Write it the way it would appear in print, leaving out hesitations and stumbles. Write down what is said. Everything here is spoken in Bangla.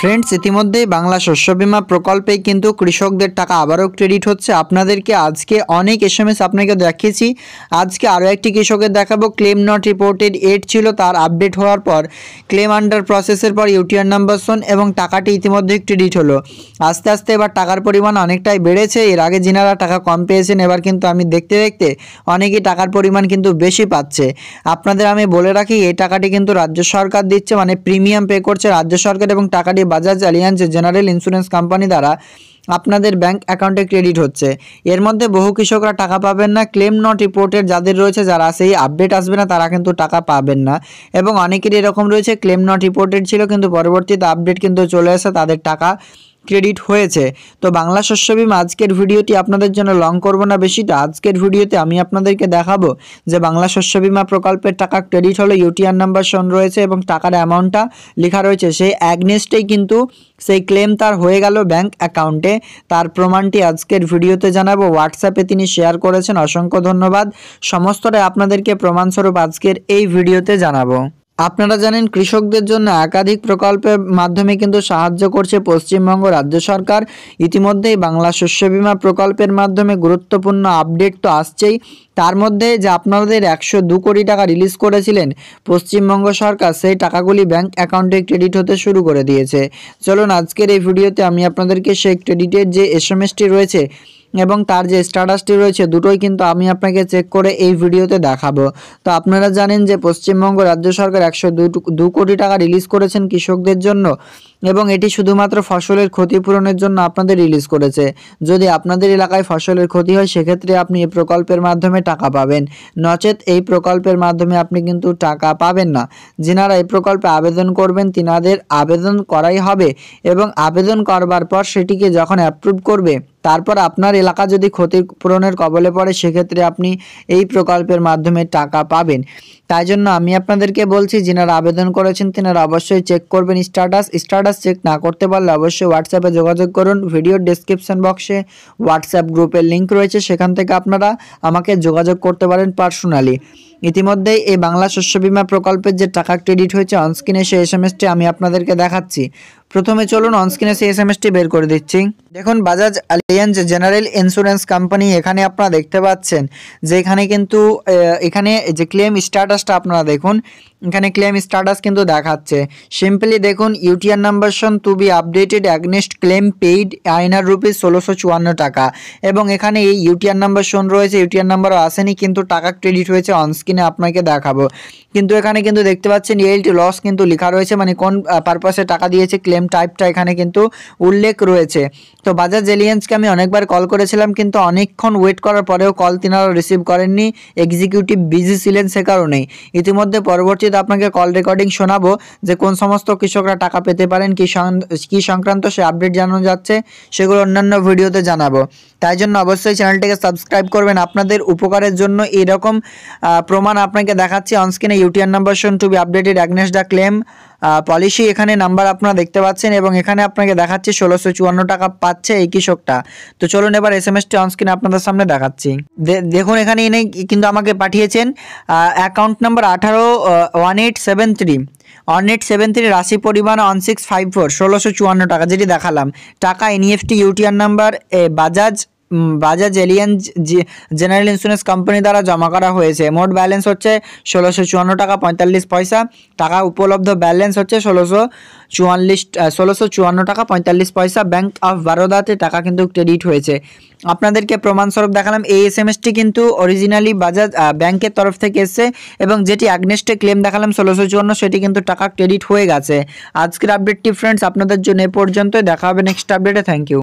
ফ্রেন্ডস, ইতিমধ্যেই বাংলা শস্য বীমা প্রকল্পে কিন্তু কৃষকদের টাকা আবারও ক্রেডিট হচ্ছে। আপনাদেরকে আজকে অনেক এসএমএস আপনাকে দেখিয়েছি, আজকে আরও একটি কৃষকের দেখাবো। ক্লেম নট রিপোর্টেড 8 ছিল, তার আপডেট হওয়ার পর ক্লেম আন্ডার প্রসেসের পর ইউটিআর নাম্বার শোন এবং টাকাটি ইতিমধ্যেই ক্রেডিট হলো। আস্তে আস্তে এবার টাকার পরিমাণ অনেকটাই বেড়েছে। এর আগে যিনারা টাকা কম পেয়েছেন, এবার কিন্তু আমি দেখতে দেখতে অনেকেই টাকার পরিমাণ কিন্তু বেশি পাচ্ছে। আপনাদের আমি বলে রাখি, এই টাকাটি কিন্তু রাজ্য সরকার দিচ্ছে, মানে প্রিমিয়াম পে করছে রাজ্য সরকার, এবং টাকাটি Bajaj alliance general insurance company দ্বারা আপনাদের ব্যাংক অ্যাকাউন্টে ক্রেডিট হচ্ছে। এর মধ্যে বহু কৃষকরা টাকা পাবেন না। ক্লেম নট রিপোর্টেড যাদের রয়েছে, যারা সেই আপডেট আসবে না, তারা কিন্তু টাকা পাবেন না। এবং অনেকেরই এরকম রয়েছে, ক্লেম নট রিপোর্টেড ছিল কিন্তু পরবর্তীতে আপডেট কিন্তু চলে আসে, তাদের টাকা ক্রেডিট হয়েছে। তো বাংলা শস্য বীমা আজকের ভিডিওটি আপনাদের জন্য লং করব না বেশিটা। আজকের ভিডিওতে আমি আপনাদেরকে দেখাবো যে বাংলা শস্য বীমা প্রকল্পের টাকা ক্রেডিট হলো, ইউটিআর নাম্বার শোন রয়েছে এবং টাকার অ্যামাউন্টটা লেখা রয়েছে। সেই অ্যাগনেস্টেই কিন্তু সেই ক্লেম তার হয়ে গেল ব্যাংক অ্যাকাউন্টে। তার প্রমাণটি আজকের ভিডিওতে জানাবো। হোয়াটসঅ্যাপে তিনি শেয়ার করেছেন, অসংখ্য ধন্যবাদ। সমস্তটাই আপনাদেরকে প্রমাণস্বরূপ আজকের এই ভিডিওতে জানাবো। আপনারা জানেন, কৃষকদের জন্য একাধিক প্রকল্পের মাধ্যমে কিন্তু সাহায্য করছে পশ্চিমবঙ্গ রাজ্য সরকার। ইতিমধ্যেই বাংলা শস্য বীমা প্রকল্পের মাধ্যমে গুরুত্বপূর্ণ আপডেট তো আসছেই, তার মধ্যে যে আপনাদের 102 কোটি টাকা রিলিজ করেছিলেন পশ্চিমবঙ্গ সরকার, সেই টাকাগুলি ব্যাংক অ্যাকাউন্টে ক্রেডিট হতে শুরু করে দিয়েছে। চলুন আজকের এই ভিডিওতে আমি আপনাদেরকে সেই ক্রেডিটের যে এসএমএসটি রয়েছে এবং তার যে স্ট্যাটাসটি রয়েছে, দুটোই কিন্তু আমি আপনাকে চেক করে এই ভিডিওতে দেখাবো। তো আপনারা জানেন যে পশ্চিমবঙ্গ রাজ্য সরকার 102 কোটি টাকা রিলিজ করেছেন কৃষকদের জন্য, এবং এটি শুধুমাত্র ফসলের ক্ষতিপূরণের জন্য আপনাদের রিলিজ করেছে। যদি আপনাদের এলাকায় ফসলের ক্ষতি হয়, সেক্ষেত্রে আপনি এই প্রকল্পের মাধ্যমে টাকা পাবেন, নচেত এই প্রকল্পের মাধ্যমে আপনি কিন্তু টাকা পাবেন না। যিনারা এই প্রকল্পে আবেদন করবেন, তিনাদের আবেদন করাই হবে, এবং আবেদন করবার পর সেটিকে যখন অ্যাপ্রুভ করবে, তারপর আপনার এলাকা যদি ক্ষতিপূরণের কবলে পড়ে, সেক্ষেত্রে আপনি এই প্রকল্পের মাধ্যমে টাকা পাবেন। তাই জন্য আমি আপনাদেরকে বলছি, যিনারা আবেদন করেছেন তিনারা অবশ্যই চেক করবেন স্ট্যাটাস চেক না করতে পারলে অবশ্যই হোয়াটসঅ্যাপে যোগাযোগ করুন। ভিডিওর ডেসক্রিপশন বক্সে হোয়াটসঅ্যাপ গ্রুপের লিঙ্ক রয়েছে, সেখান থেকে আপনারা আমাকে যোগাযোগ করতে পারেন পার্সোনালি। ইতিমধ্যেই এই বাংলা শস্য বীমা প্রকল্পের যে টাকা ক্রেডিট হয়েছে, অনস্ক্রিনে সেই এসএমএসটি আমি আপনাদেরকে দেখাচ্ছি। প্রথমে চলুন অনস্ক্রিনে সেই এসএমএসটি বের করে দিচ্ছি। দেখুন, Bajaj alliance general insurance company, এখানে আপনারা দেখতে পাচ্ছেন যে এখানে কিন্তু এখানে যে ক্লেম স্ট্যাটাসটা আপনারা দেখুন, এখানে ক্লেম স্ট্যাটাস কিন্তু দেখাচ্ছে। সিম্পলি দেখুন, UTR number shown to be updated against claim paid আইনার রুপিস 1654 টাকা, এবং এখানে এই ইউটিআর নাম্বার শোন রয়েছে, ইউটিআর নাম্বারও আসেনি কিন্তু টাকা ক্রেডিট হয়েছে। অনস্ক্রিনে আপনাকে দেখাবো, কিন্তু এখানে কিন্তু দেখতে পাচ্ছেন এলটি লস কিন্তু লেখা রয়েছে, মানে কোন পারপাসে টাকা দিয়েছে, ক্লেম টাইপটা এখানে কিন্তু উল্লেখ রয়েছে। তো বাজাজ এলিয়েন্সকে আমি অনেকবার কল করেছিলাম, কিন্তু অনেকক্ষণ ওয়েট করার পরেও কল তিনারা রিসিভ করেননি, এক্সিকিউটিভ বিজি ছিলেন, সে কারণেই। ইতিমধ্যে পরবর্তীতে আপনাকে কল রেকর্ডিং শোনাবো যে কোন সমস্ত কৃষকরা টাকা পেতে পারেন, কি সংক্রান্ত সে আপডেট জানানো যাচ্ছে, সেগুলো অন্যান্য ভিডিওতে জানাবো। তাই জন্য অবশ্যই চ্যানেলটিকে সাবস্ক্রাইব করবেন। আপনাদের উপকারের জন্য এরকম প্রমাণ আপনাকে দেখাচ্ছি। অনস্ক্রিনে UTR number shown to be updated against the claim policy, এখানে নাম্বার আপনারা দেখতে পাচ্ছেন, এবং এখানে আপনাকে দেখাচ্ছি 1654 টাকা পাচ্ছে এই কৃষকটা। তো চলুন এবার এসএমএসটি অনস্ক্রিনে আপনাদের সামনে দেখাচ্ছি। দেখুন, এখানে এনে কিন্তু আমাকে পাঠিয়েছেন অ্যাকাউন্ট নাম্বার 181873 রাশি পরিমাণ 1654 1654 টাকা, যেটি দেখালাম। টাকা NEFT UTR number Bajaj Allianz general insurance company দ্বারা জমা করা হয়েছে। মোট ব্যালেন্স হচ্ছে 1654 টাকা 45 পয়সা। টাকা উপলব্ধ ব্যালেন্স হচ্ছে 1654 টাকা 45 পয়সা। ব্যাংক অফ বরোদাতে টাকা কিন্তু ক্রেডিট হয়েছে। আপনাদেরকে প্রমাণস্বরূপ দেখালাম। এই এসএমএসটি কিন্তু অরিজিনালি বাজাজ ব্যাংকের তরফ থেকে এসছে, এবং যেটি অ্যাগনেস্টে ক্লেম দেখালাম 1654, সেটি কিন্তু টাকা ক্রেডিট হয়ে গেছে। আজকের আপডেটটি ফ্রেন্ডস আপনাদের জন্য এ পর্যন্ত। দেখা হবে নেক্সট আপডেটে। Thank you.